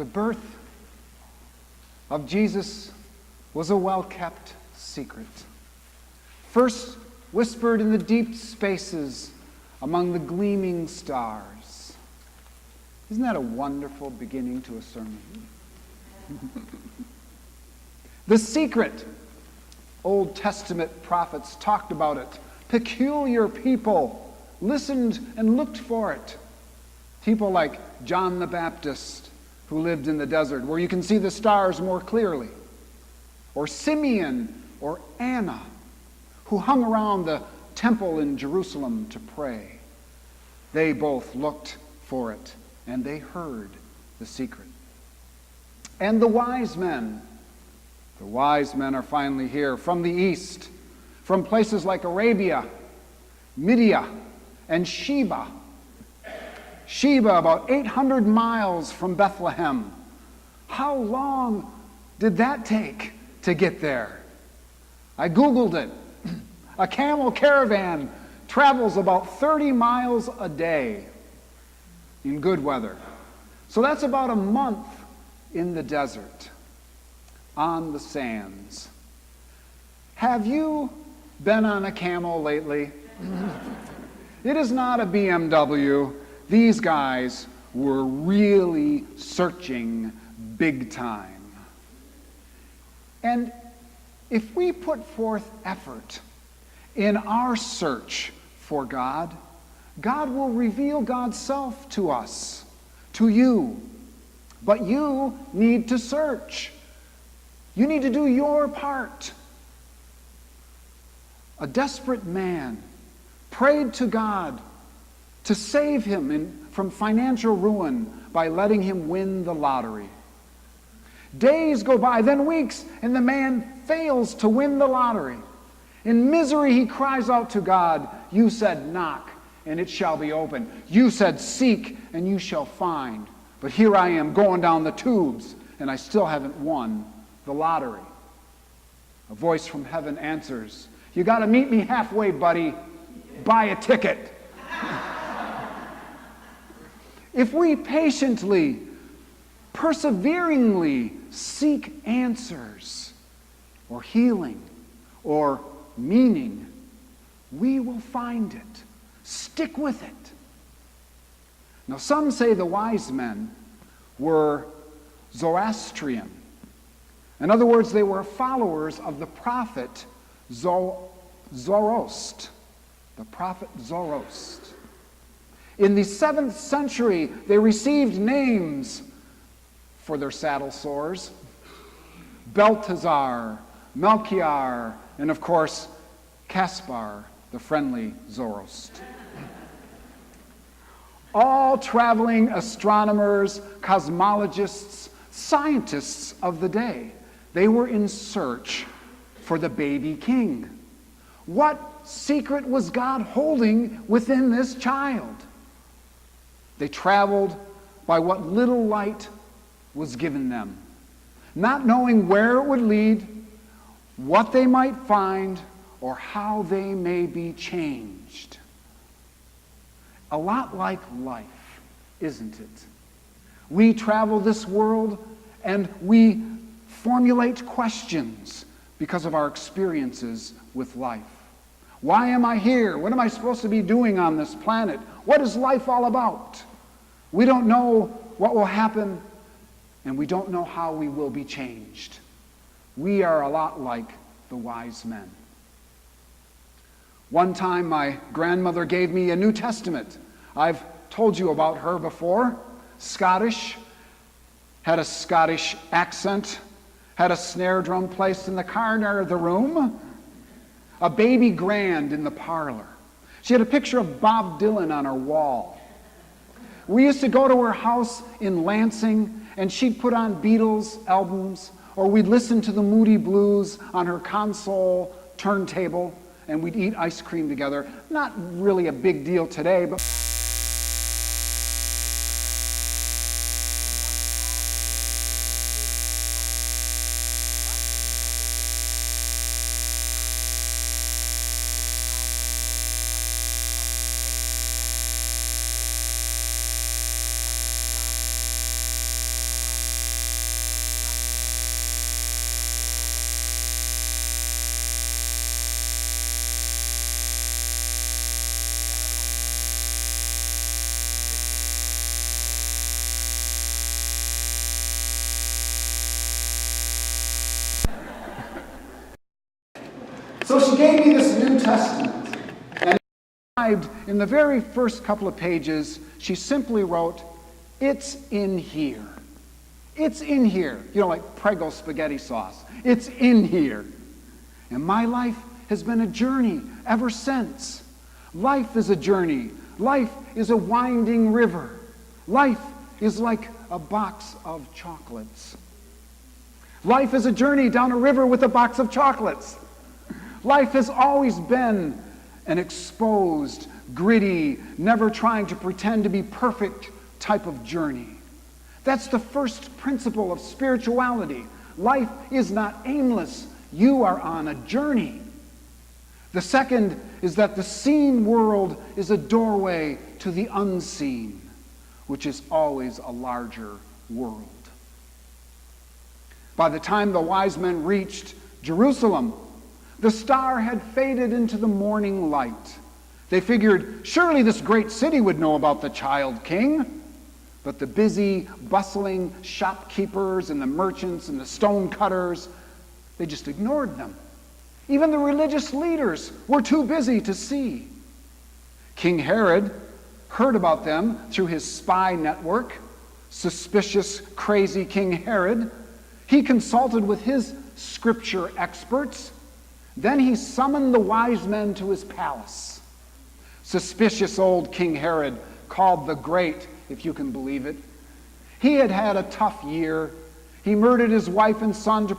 The birth of Jesus was a well-kept secret. First whispered in the deep spaces among the gleaming stars. Isn't that a wonderful beginning to a sermon? The secret. Old Testament prophets talked about it. Peculiar people listened and looked for it. People like John the Baptist, who lived in the desert, where you can see the stars more clearly. Or Simeon or Anna, who hung around the temple in Jerusalem to pray. They both looked for it, and they heard the secret. And the wise men. The wise men are finally here from the east, from places like Arabia, Media, and Sheba. Sheba, about 800 miles from Bethlehem. How long did that take to get there? I Googled it. A camel caravan travels about 30 miles a day in good weather. So that's about a month in the desert, on the sands. Have you been on a camel lately? It is not a BMW. These guys were really searching big time. And if we put forth effort in our search for God, God will reveal God's self to us, to you. But you need to search. You need to do your part. A desperate man prayed to God to save him from financial ruin by letting him win the lottery. Days go by, then weeks, and the man fails to win the lottery. In misery, he cries out to God, "You said knock, and it shall be open. You said seek, and you shall find. But here I am going down the tubes, and I still haven't won the lottery." A voice from heaven answers, "You got to meet me halfway, buddy. Buy a ticket." If we patiently, perseveringly seek answers or healing or meaning, we will find it. Stick with it. Now, some say the wise men were Zoroastrian. In other words, they were followers of the prophet Zoroast. The prophet Zoroast. In the 7th century, they received names for their saddle sores. Belteshazzar, Melchior, and of course, Caspar, the friendly Zoroast. All traveling astronomers, cosmologists, scientists of the day. They were in search for the baby king. What secret was God holding within this child? They traveled by what little light was given them, not knowing where it would lead, what they might find, or how they may be changed. A lot like life, isn't it? We travel this world and we formulate questions because of our experiences with life. Why am I here? What am I supposed to be doing on this planet? What is life all about? We don't know what will happen, and we don't know how we will be changed. We are a lot like the wise men. One time my grandmother gave me a New Testament. I've told you about her before. Scottish, had a Scottish accent, had a snare drum placed in the corner of the room, a baby grand in the parlor. She had a picture of Bob Dylan on her wall. We used to go to her house in Lansing, and she'd put on Beatles albums, or we'd listen to the Moody Blues on her console turntable, and we'd eat ice cream together. Not really a big deal today, but So she gave me this New Testament. And in the very first couple of pages, she simply wrote, "It's in here." It's in here. You know, like Prego spaghetti sauce. It's in here. And my life has been a journey ever since. Life is a journey. Life is a winding river. Life is like a box of chocolates. Life is a journey down a river with a box of chocolates. Life has always been an exposed, gritty, never trying to pretend to be perfect type of journey. That's the first principle of spirituality. Life is not aimless. You are on a journey. The second is that the seen world is a doorway to the unseen, which is always a larger world. By the time the wise men reached Jerusalem, the star had faded into the morning light. They figured, surely this great city would know about the child king. But the busy, bustling shopkeepers and the merchants and the stone cutters, they just ignored them. Even the religious leaders were too busy to see. King Herod heard about them through his spy network. Suspicious, crazy King Herod. He consulted with his scripture experts. Then he summoned the wise men to his palace. Suspicious old King Herod, called the Great, if you can believe it. He had had a tough year. He murdered his wife and son to